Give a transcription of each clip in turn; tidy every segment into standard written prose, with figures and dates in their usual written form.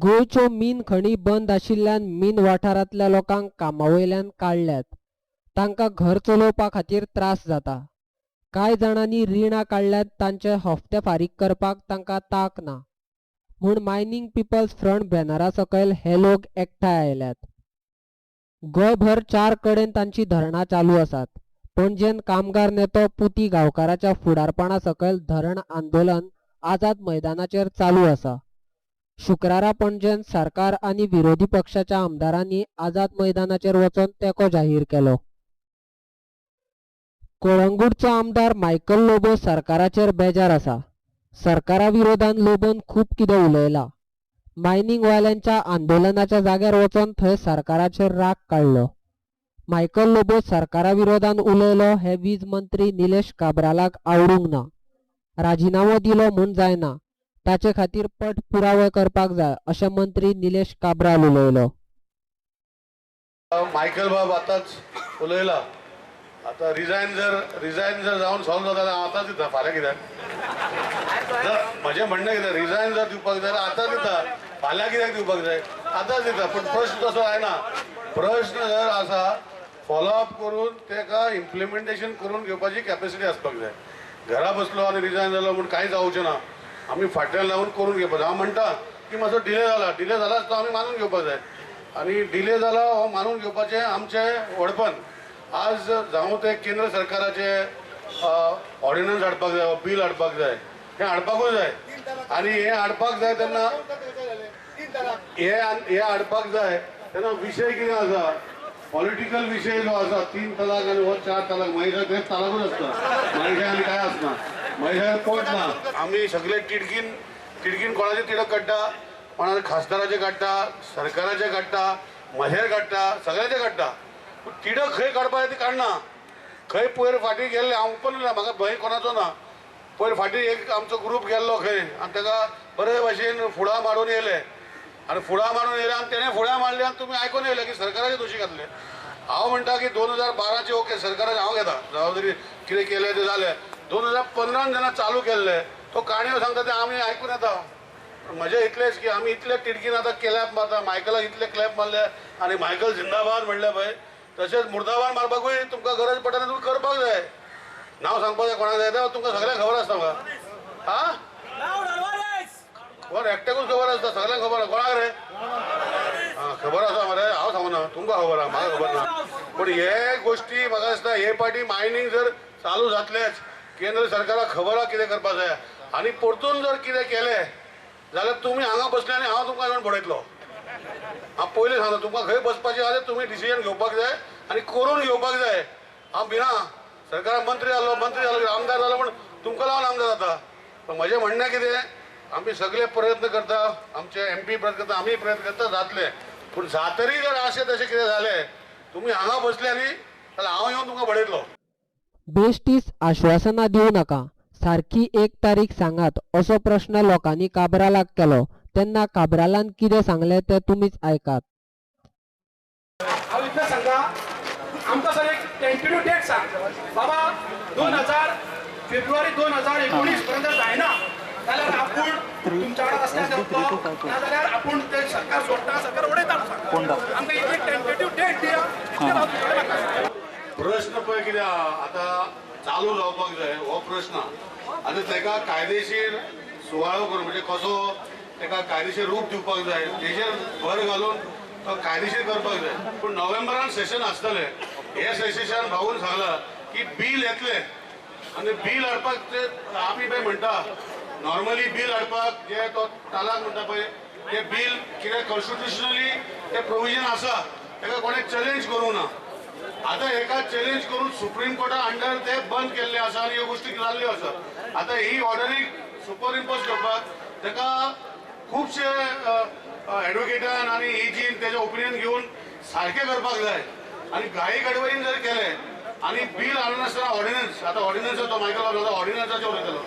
गोंयच्यो मीन खणी बंद आशिल्ल्यान मीन वाठारांतल्या लोकांक कामावयल्यान काडल्यात. तांकां घर चलोवपा खातीर त्रास जाता. कांय जाणांनी रिणां काडल्यात तांचे हप्ते फारीक करपाक तांकां तांक ना म्हूण मायनिंग पिपल्स फ्रंट बॅनरा सकयल हे लोक एकठांय आयल्यात. गोंयभर 4 कडेन तांची धरणां चालू आसात. पणजेन कामगार नेतो पुती गांवकाराच्या फुडारपणा सकयल धरण आंदोलन आझाद मैदानाचेर चालू आसा. शुक्रारा पणजेन सरकार आनी विरोधी पक्षाच्या आमदारांनी आझाद मैदानाचेर वचून तेंको जाहीर केलो. कळंगूटचो आमदार मायकल लोबो सरकाराचेर बेजार आसा. सरकारा विरोधान लोबोन खूब कितें उलयला. मायनिंग वाल्यांच्या आंदोलनाच्या जाग्यार वचून थंय सरकाराचेर राग काडलो. मायकल लोबो सरकारा विरोधान उलयलो हे वीज मंत्री निलेश काब्रालाक आवडूंक ना. राजिनामो दिलो म्हूण जायना, ताचे खातीर पट पुरावो करपाक जाय अशें मंत्री निलेश काब्राल उलयलो. मायकल बाब आताच उलयला. आता रिजायन जर जावन सॉल्व जाता जाल्यार आतांच दिता, फाल्यां कित्याक? म्हजें म्हणणें कितें, रिजायन जर दिवपाक जाय जाल्यार आतांच दिता, फाल्यां कित्याक दिवपाक जाय? आतांच दिता. पूण प्रश्न तसो आयना. प्रश्न जर आसा फॉलोअप करून तेका इम्प्लिमेंटेशन करून घेवपाची कॅपॅसिटी आसपाक जाय. घरा बसलो आनी रिजायन जालो म्हूण कांय जावचें ना. आमी फाटल्यान लावून करून घेवपाक जाय. हांव म्हणटा की मातसो डिले जालाच तो आमी मानून घेवपाक जाय. आनी डिले जाला हो मानून घेवपाचें आमचें व्हडपण. आज जावं ते केंद्र सरकाराचे ऑर्डिनन्स हाडपाक जाय, बील हाडपाक जाय, हें हाडपाकूच जाय. आनी हें हाडपाक जाय तेन्ना हे हाडपाक जाय तेन्ना विशय कितें आसा, पॉलिटिकल विशय जो आसा 3 तलाक आनी हो 4 तलाक, महेशाक ते तलाकूच आसता, महेशा आनी कांय आसना, महेशाक पोट ना. आमी सगळे तिडकीन कोणाचे तिडक काडटा, कोणाचे खासदाराचे काडटा, सरकाराचे काडटा, म्हजेर काडटा, सगळ्याचे काडटा. पूण तिडक खंय काडपाक ती काडना. खंय पयर फाटीं गेल्ले, हांव ओपन ना, म्हाका भंय कोणाचो ना. पयर फाटीं एक आमचो ग्रूप गेल्लो खंय आनी ताका बरे भाशेन फुडां मारून येयले. आनी फुडां मारून येयले आनी तेणें फुडां मारले आनी तुमी आयकून येयले की सरकाराचे दोशी घातले. हांव म्हणटा की 2012चे ओके सरकाराचे हांव घेता, जबाबदारी कितें केलें तें जालें. 2015 जेन्ना चालू केल्ले तो काणयो सांगता ते आमी आयकून येता. म्हजें इतलेंच की आमी इतले तिडकीन आतां क्लॅप मारता, मायकलाक इतले क्लॅप मारले आनी मायकल जिंदाबाद म्हणले पळय, तशेंच मुर्दाबाद मारपाकूय तुमकां गरज पडटा तुमी करपाक जाय. नांव सांगपाक जाय कोणाक जाय तुमकां सगळ्यांक खबर आसता म्हाका. हा कोण एकट्याकूच खबर आसता, सगळ्यांक खबर आसा. कोणाक रे? खबर आसा मरे, हांव सांगूना, तुमकां खबर आहा, म्हाका खबर ना. पूण हे गोश्टी म्हाका दिसता हे पाटी मायनींग जर चालू जातलेच, केंद्र सरकाराक खबर आहा कितें करपाक जाय. आनी परतून जर कितें केलें जाल्यार तुमी हांगा बसले आनी हांव तुमकां येवन पळयतलो. हांव पयलीं सांगता, तुमकां खंय बसपाचें आहा तुमी डिसिजन घेवपाक जाय आनी करून घेवपाक जाय. हांव भिना, सरकाराक मंत्री जालो आमदार जालो म्हण तुमकां लागून आमदार जाता. पण म्हजें म्हणणें कितें, आमी सगळे प्रयत्न करता, आमचे MP प्रयत्न करता, आमी प्रयत्न करता, जातले. पूण जातरी जर अशें तशें कितें जालें, तुमी हांगा बसले न्ही जाल्यार हांव येवन तुमकां पळयतलो. बेश्टीच आश्वासनां दिवं नाका, सारकी एक तारीख सांगात असो प्रश्न लोकांनी काब्रालाक केलो. तेन्ना काब्रालान कितें सांगलें तें तुमीच आयकात. हांव इतलें सांगता, आमकां सर एक टेंटेटिव्ह डेट सांग बाबा. 2000 फेब्रुवारी 2019 पर्यंत जायना जाल्यार आपूण तुमच्या वांगडा असल्यार देवतो, नाजाल्यार आपूण ते सरकार सोडटा, सरकार उडयता सांगता. आमकां इतली टेंटेटिव्ह डेट दिया. प्रश्न पळय कितें आहा, आतां चालू जावपाक जाय हो प्रश्न. आनी तेका कायदेशीर सुवाळो करून म्हणजे कसो तेका कायदेशीर रूप दिवपाक जाय, तेजेर भर घालून तो कायदेशीर करपाक जाय. पूण नोव्हेंबरान सेशन आसतलें. हे सेशन भाऊन सांगला की बील येतले आनी बील हाडपाक ते आमी पळय म्हणटा नॉर्मली बील हाडपाक जे तो तालाक म्हणटा पळय ते बील कितें कॉन्स्टिट्युशनली ते प्रोविजन आसा, तेका कोणें चॅलेंज करूं ना. आतां हेका चॅलेंज करून सुप्रीम कोर्टा अंडर ते बंद केल्ले आसा आनी ह्यो गोश्टी जाल्ल्यो आसा. आतां ही ऑर्डरीक सुपर इम्पोज करपाक तेका खुबशे एडवोकेटान आनी एजीन तेजे ओपिनियन घेवन सारकें करपाक जाय. आनी घाई गडबडीन जर केलें आनी बील हाडनासतना ऑर्डिनन्स, आतां ऑर्डिनन्स तो मायकल बाब ऑर्डिनन्साचेर उलयतलो.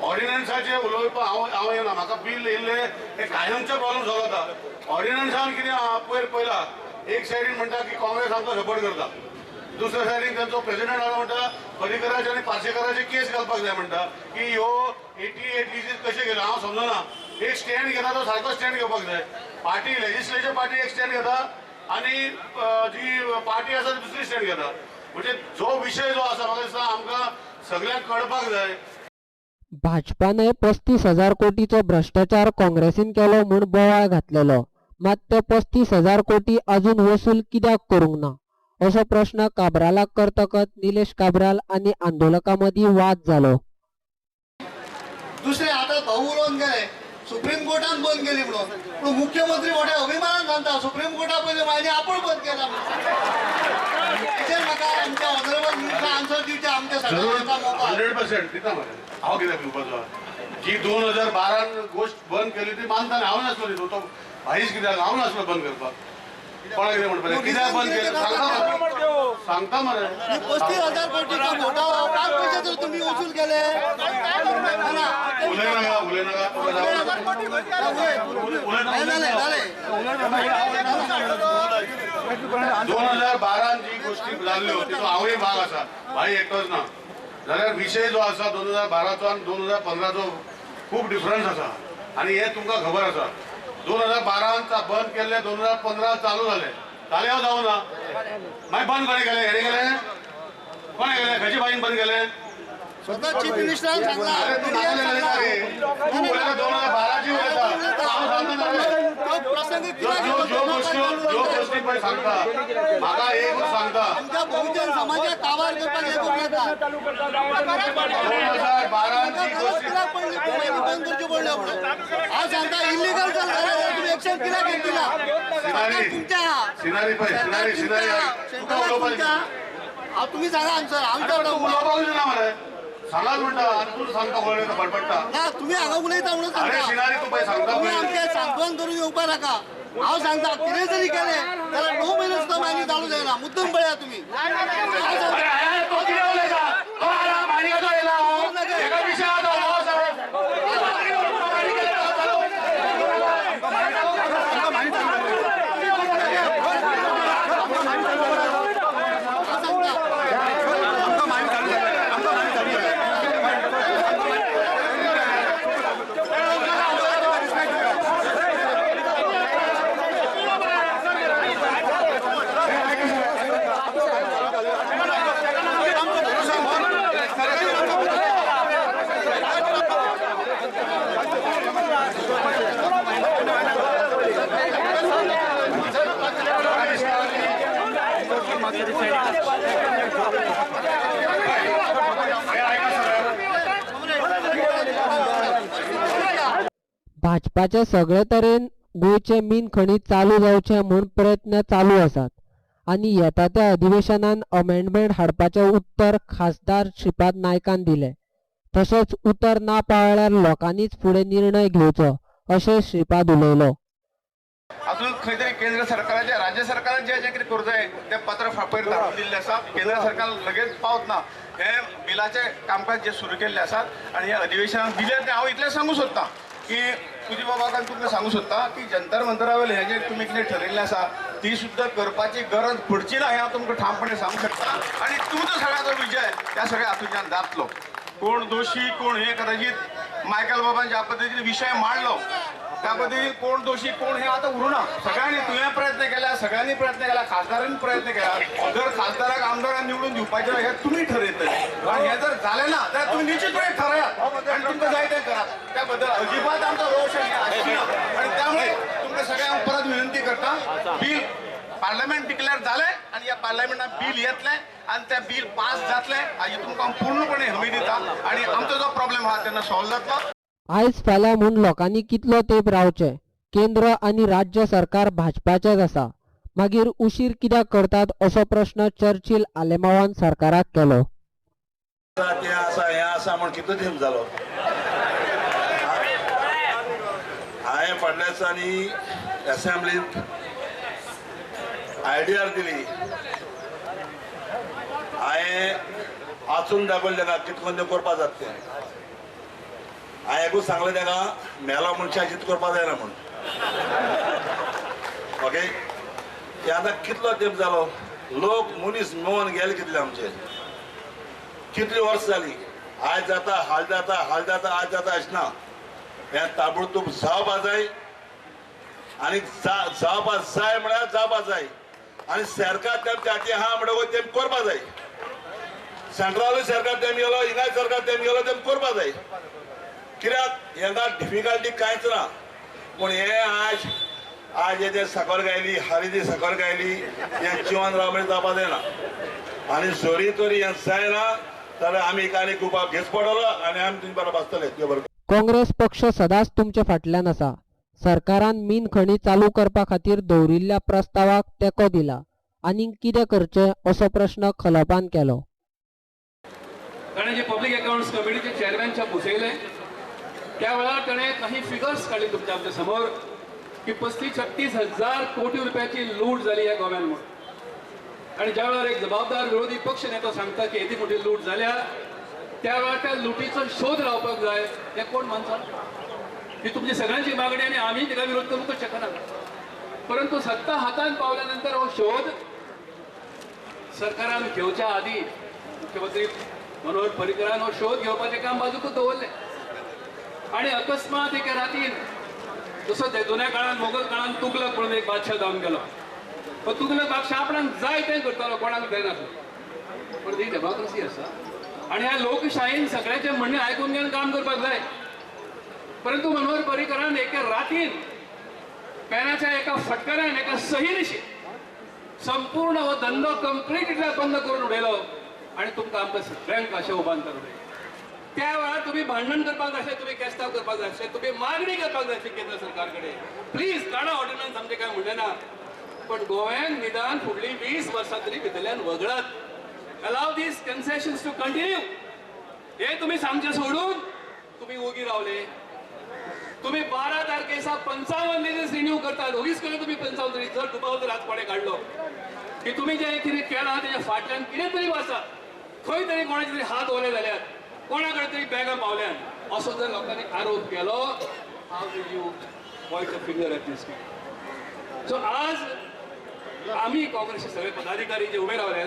ऑर्डिनन्साचेर उलोवपाक हांव येना, म्हाका बील येयल्ले हे कायमचे प्रॉब्लेम सॉल्व जाता. ऑर्डिनन्सान कितें आहा पयर पयला, एक सायडीन म्हणटा की काँग्रेस आमकां सपोर्ट करता, दुसऱ्या सायडीन तांचो प्रेसिडेंट आसा म्हणटा पर्रीकराचे आनी पार्सेकराचे केस घालपाक जाय म्हणटा की ह्यो 88 डिजीज कशे गेले. हांव समजना एक स्टँड घेता तो सारको स्टँड घेवपाक जाय. पार्टी लेजिस्लेचर पार्टी एक स्टँड घेता आणि जी पार्टी आसा ती दुसरी स्टँड घेता. म्हणजे जो विषय जो आसा म्हाका दिसता आमकां सगळ्यांक कळपाक जाय. भाजपाने 35,000 कोटीचो भ्रष्टाचार काँग्रेसीन केलो म्हूण बोवाळ घातलेलो. मात ते 35,000 कोटी अजून वसूल कित्याक करूंक ना असो प्रश्न काब्रालाक करतकच निलेश काब्राल आणि आंदोलकांमदी वाद जालो. दुसरे आता भाऊ उलोवन गेले सुप्रीम कोर्टान बंद केली म्हणून पूण मुख्यमंत्री मोठ्या अभिमानान सांगता सुप्रीम कोर्टा पयलीं माझे आपण बंद केला म्हाका आमच्या ऑनरेबल मिनिस्टर आन्सर दिवचे आमच्या सगळ्यांचा मोबायल 100% दिता मरे. हांव कित्याक दिवपाचो जी 2012 गोष्ट बंद केली ती मानताना हांव नासलो न्ही. तो भाईच कित्याक हांव नासलो बंद करपाक. कोणा कितें म्हणपाचें कित्याक बंद केलें सांगता मरे. 35,000 कोटीचा मोठा पाच पैसे जर तुम्ही वसूल केले उलयनाका 2012 जी गोष्टी जाल्ल्यो तिचो हांवूय भाग आसा. भाई एकटोच ना जाल्यार विशय जो आसा 2012चो आनी 2015चो खूब डिफरन्स आसा. आनी हे तुमकां खबर आसा 2012 बंद केल्ले 2015 चालू जाले जावं ना. मागीर बंद कोणे केले हेणे केले कोणे केले खंयचे भाईन बंद केले. स्वतः चीफ मिनिस्टरान सांगला अरे तू नाका उलयता रे. तू उलयता 2012 ची उलयता हांव सांगता रे. ज्यो गोष्टी पळय सांगता म्हाका एक सांगता आमच्या बहुजन समाजाक काबार करपाक एक उलयता 2012 ची गोष्टी बंद करच्यो पडल्यो म्हणून हांव सांगता इल्लीगल जालें तुम्ही एक्शन कित्याक घेतला सिनारी पळय सिनारी तुका उलोवपाक हांव तुम्ही सांगा आन्सर आमच्या उलोवपाक ना मरे. सांगात म्हणटा आनी तूं सांगता उलयता बडबडटा. ना तुम्ही हांगा उलयता म्हणून अरे सांगता सिनारी तू पळय सांगता तुम्ही पळय. आमचे सांत्वन करून येवपा नाका. हांव सांगता कितें जरी केलें जाल्यार 9 म्हयने सुद्दां मागीर चालू जायना मुद्दम पळया तुम्ही. भाजपाचे सगळे तरेन गोंयचे मीन खणी चालू जावचे म्हूण प्रयत्न चालू आसात आणि येता त्या अधिवेशनान अमेंडमेंट हाडपाचे उत्तर खासदार श्रीपाद नायकान दिले. तशेंच उतर ना पाळल्यार लोकांनीच फुडें निर्णय घेवचो अशें श्रीपाद उलयलो. अजून खंय तरी केंद्र सरकाराचे राज्य सरकारान जे कितें करूं जाय तें पत्र फापयर धाडून दिल्लें आसा. केंद्र सरकार लगेच पावतना हे बिलाचे कामकाज जे सुरू केल्ले आसात आनी हे अधिवेशनाक दिले ते हांव इतलें सांगूं सोदतां की तुजी बाबाकान तुमकां सांगूं सोदता की जंतर मंतरा वयले हे जे तुमी कितें ठरयल्लें आसा ती सुद्दां करपाची गरज पडची ना हें हांव तुमकां ठामपणे सांगूं शकता. आनी तुमचो सगळ्याचो विजय त्या सगळ्या हातूंतल्यान जातलो. कोण दोशी कोण हे कदाचित मायकल बाबान ज्या पद्दतीन विशय मांडलो त्या पद्दतीन कोण दोशी कोण हे आता उरूना. सगळ्यांनी तुवें प्रयत्न केला सगळ्यांनी प्रयत्न केला खासदारांनी प्रयत्न केला. जर खासदाराक आमदारांक निवडून दिवपाचें हे तुमी ठरयतले आनी हे जर जालें ना जाल्यार तुमी निश्चितपणे ठरयात आनी तुमकां जाय तें करात. त्या बद्दल अजिबात आमचो रोष हे आशिना. आनी त्यामुळे तुमकां सगळ्यांक परत विनंती करता बील पार्लमेंट डिक्लेअर जालें आनी ह्या पार्लमेंटान बील येतलें आनी तें बील पास जातलें हाची तुमकां हांव पूर्णपणे हमी दिता आनी आमचो जो प्रॉब्लेम आहा तेन्ना सॉल्व जातलो. आयज फाल्यां म्हूण लोकांनी कितलो तेंप रावचे. केंद्र आणि राज्य सरकार भाजपाचेच आसा. मागीर उशीर कित्याक करतात असो प्रश्न चर्चिल आलेमावान सरकाराक केलो. तें आसा हें आसा म्हूण कितलो तेंप जालो. हांवें फाटल्या दिसांनी असेंब्लींत आयडिया दिली. हांवें वाचून दाखयलें ताका कितें करून तें करपा जाता तें. हांवें एकूच सांगलें ताका मेलो मनशाक चिंत करपा जायना म्हूण. ओके ते आतां कितलो तेंप जालो. लोक मनीस मेळोन गेले कितले आमचे कितली वर्सां जालीं. आयज जाता हाल जाता आज जाता अशें ना. हें ताबडतोब जावपा जाय आनी जावपा जाय म्हळ्यार जावपा जाय आनी सरकार तेमच्या हाती आहा म्हणटकूच तेम करपा जाय सेंट्रलूय सरकार तेम गेलो हिंगाय सरकार तेम गेलो तेम करपा जाय कित्याक हांगा डिफिकल्टी कांयच ना पूण हे आज हे सकल गायली हाली ती सकल गायली हें जिवन रावमेळ जावपा जायना आनी जोरी तोरी हें जायना जाल्यार आमी एकानी गुपाक घेच पडलो आनी आमी तुमी बरोबर आसतले देव बरें काँग्रेस पक्ष सदांच तुमच्या फाटल्यान आसा. सरकारान मीन खणी चालू करपा खातीर दवरिल्ल्या प्रस्तावाक तेंको दिला आनी कितें करचें असो प्रश्न खलपान केलो. ताणें जे पब्लीक अकाउंट्स कमिटीचे चेअरमॅनच्या बसयले त्या वेळार ताणें काही फिगर्स काडली तुमच्या आमच्या समोर की 35-36 हजार कोटी रुपयाची लूट जाली ह्या गोव्यान म्हणून आणि ज्या वेळार एक जबाबदार विरोधी पक्ष नेतो सांगता की येदी मोठी लूट जाल्या त्या वेळार त्या लुटीचो शोध लावपाक जाय हे कोण मानता ही तुमची सगळ्यांची मागणी आणि आम्ही तिका विरोध करूंकच शकना परंतु सत्ता हातान पावल्या नंतर हो शोध सरकारान घेवच्या आधी मुख्यमंत्री मनोहर पर्रीकरान हो शोध घेवपाचें काम बाजूकच दवरलें आणि अकस्मात एके रातीन जसो जुन्या काळात मोगल काळात तुगलक म्हणून एक बादशाह जावन गेलो पण तुगलक बादशाह आपणाक जाय तें करतालो कोणाक जायनासलो पण ती डेमोक्रेसी आसा आणि ह्या लोकशाहीन सगळ्याचे म्हणणे आयकून घेवन काम करपाक जाय परंतु मनोहर पर्रीकरान एके रातीन पेनाच्या एका फटकारान एका सहीनिशी संपूर्ण हो धंदो कंप्लीटली बंद करून उडयलो आणि तुमकां आमकां सगळ्यांक अशें उबान करून त्या वेळार तुम्ही भांडण करपाक जाय तुम्ही केस्ताव करपाक जाय तुम्ही मागणी करपाक जाय केंद्र सरकार कडेन प्लीज काडा ऑर्डिनन्स आमचे काय म्हणले ना पण गोव्यान निदान फुडली 20 वर्सां तरी भितरल्यान वगळत allow this concessions to continue हे तुम्ही सांगचे सोडून तुम्ही ओगी रावले तुम्ही 12 तारखेचा 55 दिवस रिन्यू करतात 20 केले तुम्ही 55 तरी जर दुबाव जर आज कोणे काढलो की तुम्ही जे कितें केलां तेच्या फाटल्यान कितें तरी आसा खंय तरी कोणाचे तरी हात ओले जाल्यात कोणाकडे तरी बॅगा पावल्यान असो जर लोकांनी आरोप केलो how will you point a finger at this so आज आम्ही काँग्रेसचे सगळे पदाधिकारी जे उभे रावले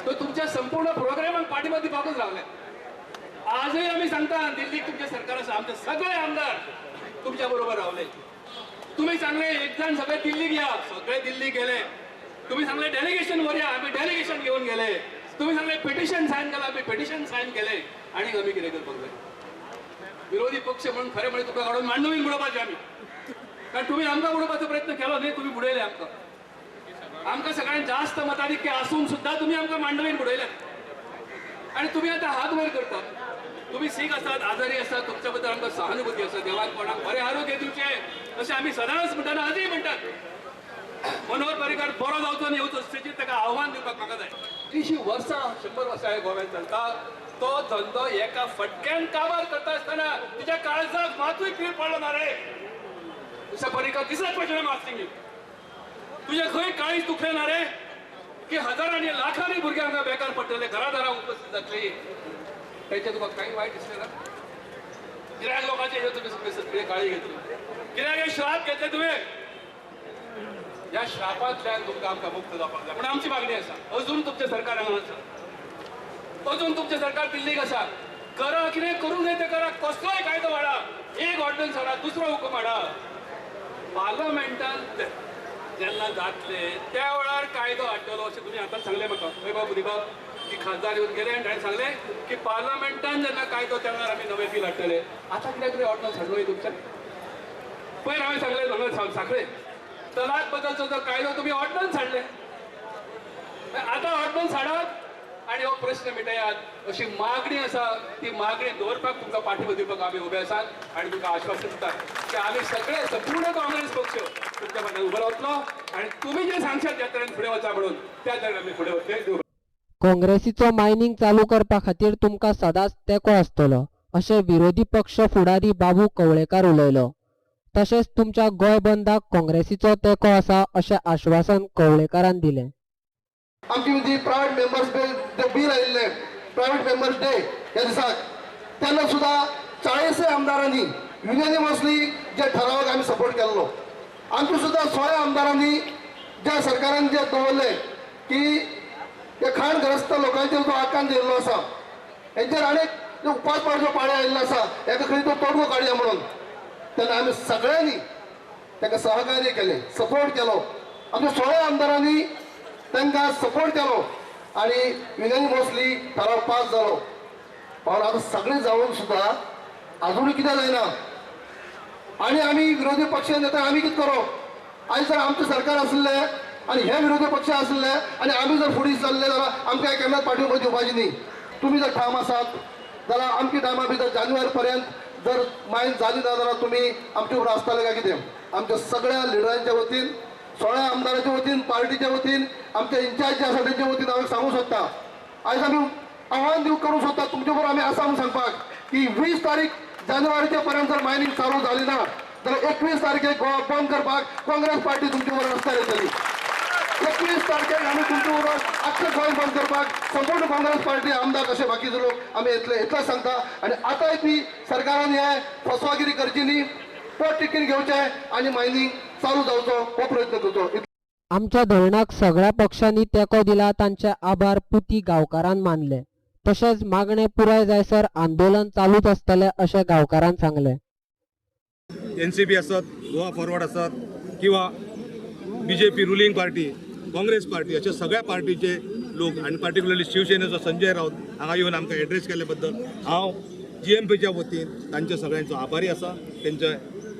तो तुमच्या संपूर्ण प्रोग्रामाक पाठिंबा दिवपाकूच रावले आजही आम्ही सांगता दिल्लीक तुमचे सरकार आसा आमचे सगळे आमदार तुमच्या बरोबर रावले तुम्ही सांगले एक जण सगळे दिल्लीक या सगळे दिल्ली गेले तुम्ही सांगले डेलिगेशन वर या आम्ही डेलिगेशन घेऊन गेले तुम्ही सांगले पिटिशन सायन केलं आम्ही पिटिशन सायन केले आणि आम्ही कितें करपाक जाय विरोधी पक्ष म्हणून खरे म्हणजे तुका काढून मांडवीन बुडोवपाचे आम्ही कारण तुम्ही आमकां बुडोवपाचो प्रयत्न केलो न्ही तुम्ही बुडयले आमकां सगळ्यांत जास्त मताधिक्य असून सुद्धा तुम्ही आमकां मांडवीन बुडयल्यात आणि तुम्ही आता हात वर करतात तुम्ही सीख असतात आजारी असतात तुमच्या बद्दल आमकां सहानुभूती आसा देवान कोणाक बरें आरोग्य दिवचे अशें आम्ही सदांच म्हणटाना आजही म्हणटात मनोहर पर्रीकर बरो जावचो आनी येवचो स्टेजीर ताका आव्हान दिवपाक म्हाका जाय 300 वर्सां 100 वर्सां हे गोव्यान चलता तो धंदो एका फटक्यान काबार करता आसतना तुज्या काळजाक मातूय पीळ पडलो ना रे तुझ्या पर्रीकर दिसत पाहिजे मास्टिंग तुझे खंय काळीच दुखले ना रे की हजारांनी लाखांनी भुरग्यांक बेकार पडटले घरादारां उपस्थित जातली त्याचे तुका काही वाईट दिसले ना कित्याक लोकांचे हे तुम्ही सगळे काळजी घेतली कित्याक हे श्राप घेतले तुम्ही या श्रापांतल्यान तुमकां आमकां मुक्त जावपाक जाय पण आमची मागणी आसा अजून तुमचे सरकार हांगा आसा अजून तुमचे सरकार दिल्लीक आसा करा कितें करूंक जाय तें करा कसलोय कायदो हाडा एक ऑर्डिनन्स हाडा दुसरो हुकूम हाडा पार्लमेंटान जेन्ना जातले त्या वेळार कायदो हाडटलो अशें तुमी आतां सांगलें म्हाका वैभव बुदिबाब की खासदार येवन गेले आनी ताणें सांगलें की पार्लमेंटान जेन्ना कायदो तेन्ना आमी नवे बील हाडटले आतां कित्याक ऑर्डिनन्स हाडलो तुमच्या पयर हांवें सांगलें हांगा सांगलें तलाक बद्दलचो जो कायदो तुम्ही ऑर्डिनन्स हाडले आता ऑर्डिनन्स हाडात आणि हो प्रश्न मिटयात अशी मागणी आसा ती मागणी दवरपाक तुमकां पाठिंबो दिवपाक आमी उबे आसात आणि तुमकां आश्वासन दितात की आमी सगळे संपूर्ण काँग्रेस पक्ष तुमच्या फाटल्यान उबो रावतलो आणि तुम्ही जे सांगशात त्या तरेन फुडें वचा म्हणून त्या तरेन आमी फुडें वतले काँग्रेसीचो मायनिंग चालू करपा खातीर तुमकां सदांच तेंको आसतलो अशें विरोधी पक्ष फुडारी बाबू कवळेकार उलयलो तशेंच तुमच्या गोंय बंदाक काँग्रेसीचो तेंको आसा अशें आश्वासन कवळेकारान दिलें आमची जी प्रायव्हेट मेंबर्स बील आयिल्लें प्रायव्हेट मेंबर्स डे ह्या दिसाक तेन्ना सुद्धा 40 आमदारांनी युनियनिमसली जे ठरावाक आमी सपोर्ट केल्लो आमचे सुद्धा 16 आमदारांनी ज्या सरकारान जे दवरले की हे खाणग्रस्त लोकांचेर जो आकांत येयल्लो आसा हेंचेर आनीक जो उपास पाडचो पाळी आयिल्लो आसा हेका खंय तो तोडगो काडया म्हणून त्यांना आम्ही सगळ्यांनी त्यांना सहकार्य केले, सपोर्ट केलो. आमच्या 16 आमदारांनी त्यांना सपोर्ट केलो आणि युनिमोसली ठराव पास झालो. पण आता सगळे जाऊन सुद्धा अजून किती जायना आणि आम्ही विरोधी पक्ष नेता आम्ही किती करो. आज जर आमचं सरकार असले आणि हे विरोधी पक्ष असले आणि आम्ही जर फुडें चालले जाल्यार आमकां केन्नाच पाठिंबो दिवपाची न्ही. तुम्ही जर ठाम आसात जाल्यार आमची टायमा भितर जानेवारी पर्यंत जर मायन जाली ना जाल्यार तुम्ही आमचे फुडें आसतले काय कितें. आमच्या सगळ्या लिडरांच्या वतीन, 16 आमदारांच्या वतीन, पार्टीच्या वतीन, आमच्या इन्चार्ज जे आसा तेंच्या वतीन हांव सांगू सोदता. आयज आमी आव्हान दिवंक करूंक सोदता तुमचे बरोबर आमी आसा म्हणून सांगपाक की 20 तारीख जानेवारीच्या पर्यंत जर मायनिंग चालू झाली ना जाल्यार 21 तारखेक गोवा बंद करपाक काँग्रेस पार्टी तुमचे बरोबर रस्त्यार येतली. 21 तारखेक आमी तुमचे बरोबर आख्खें गोंय बंद करपाक संपूर्ण काँग्रेस पार्टी आमदार तशे बाकीचे लोक आमी येतले इतलेंच सांगता. आणि आतां ती सरकारान हे फसवागिरी करची न्ही, पोट टिकीन घेवचे आणि मायनिंग चालू जावचो हो प्रयत्न करचो. आमच्या धरणाक सगळ्या पक्षांनी तेको दिला तांचे आभार पुती गांवकारांन मानले. तशेंच मागणे पुराय जायसर आंदोलन चालूच आसतले अशें गांवकारांन सांगले. NCP आसत, गोवा फॉरवर्ड आसत किंवा BJP ruling party, Congress party अशा सगळ्या पार्टीचे लोक आणि पर्टिक्युलरली शिवसेनेचो संजय राऊत हांगा येवन आमकां एड्रेस केले बद्दल हांव GMPच्या वतीन तांच्या सगळ्यांचो आभारी आसा.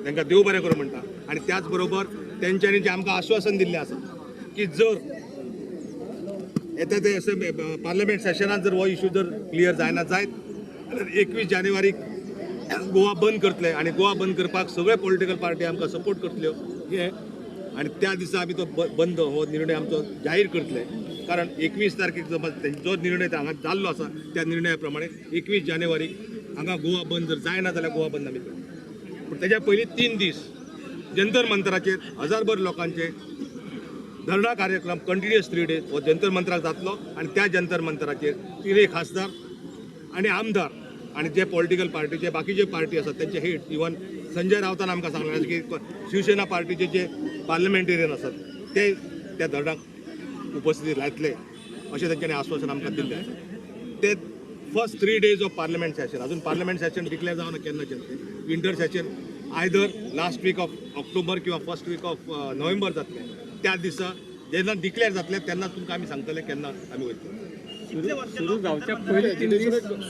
तांकां देव बरें करूं म्हणटा. आणि त्याच बरोबर तेंच्यांनी जे आमकां आश्वासन दिल्लें आसा की जर येता ते पार्लमेंट सेशनात जर हो इश्यू जर क्लियर जायना जायत जाल्यार 21 जानेवारीक गोवा बंद करतले आणि गोवा बंद करपाक सगळे पॉलिटिकल पार्टी आमकां सपोर्ट करतल्यो हे. आणि त्या दिसा आमी तो बंद हो निर्णय आमचो जाहीर करतले. कारण 21 तारखेक जो निर्णय हांगा जाल्लो आसा त्या निर्णया प्रमाणे 21 जानेवारीक हांगा गोवा बंद जर जायना जाल्यार गोवा बंद आमी करतले. पूण तेज्या पयलीं 3 दीस जंतर मंतराचेर हजारभर लोकांचे धरणा कार्यक्रम कंटिन्युअस 3 डेज हो जंतर मंतराक जातलो. आणि त्या जंतर मंतराचेर 3 खासदार आणि आमदार आणि जे पॉलिटिकल पार्टीचे बाकीचे पार्टी आसात त्यांचे हेड इवन संजय रावतान आमकां सांगलें की शिवसेना पार्टीचे जे पार्लमेंटेरियन आसात ते त्या धरणाक उपस्थिती लायतले अशें तेंच्यांनी आश्वासन आमकां दिल्लें आसा. ते first 3 days of parliament session, अजून पार्लमेंट सेशन डिक्लेअर जावना केन्नाचें तें winter session either last week of October किंवा फर्स्ट वीक ऑफ नोव्हेंबर जातलें. त्या दिसा जेन्ना डिक्लेअर जातलें तेन्ना तुमकां आमी सांगतले केन्ना आमी वयतले.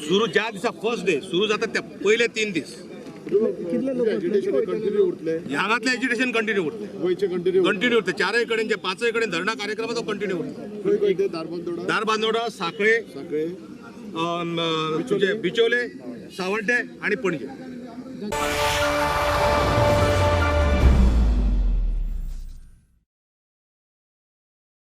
सुरू ज्या दिसा फर्स्ट डे सुरू जाता त्या पयले 3 दीस हांगातलें एज्युकेशन कंटिन्यू उरतलें. कंटिन्यू उरतलें. 4 कडेन जे 5 कडेन धरणा कार्यक्रम तो कंटिन्यू उरतलो. दारबांदोडा, साखळे, बिचोले, सावड्डे आणि पणजे.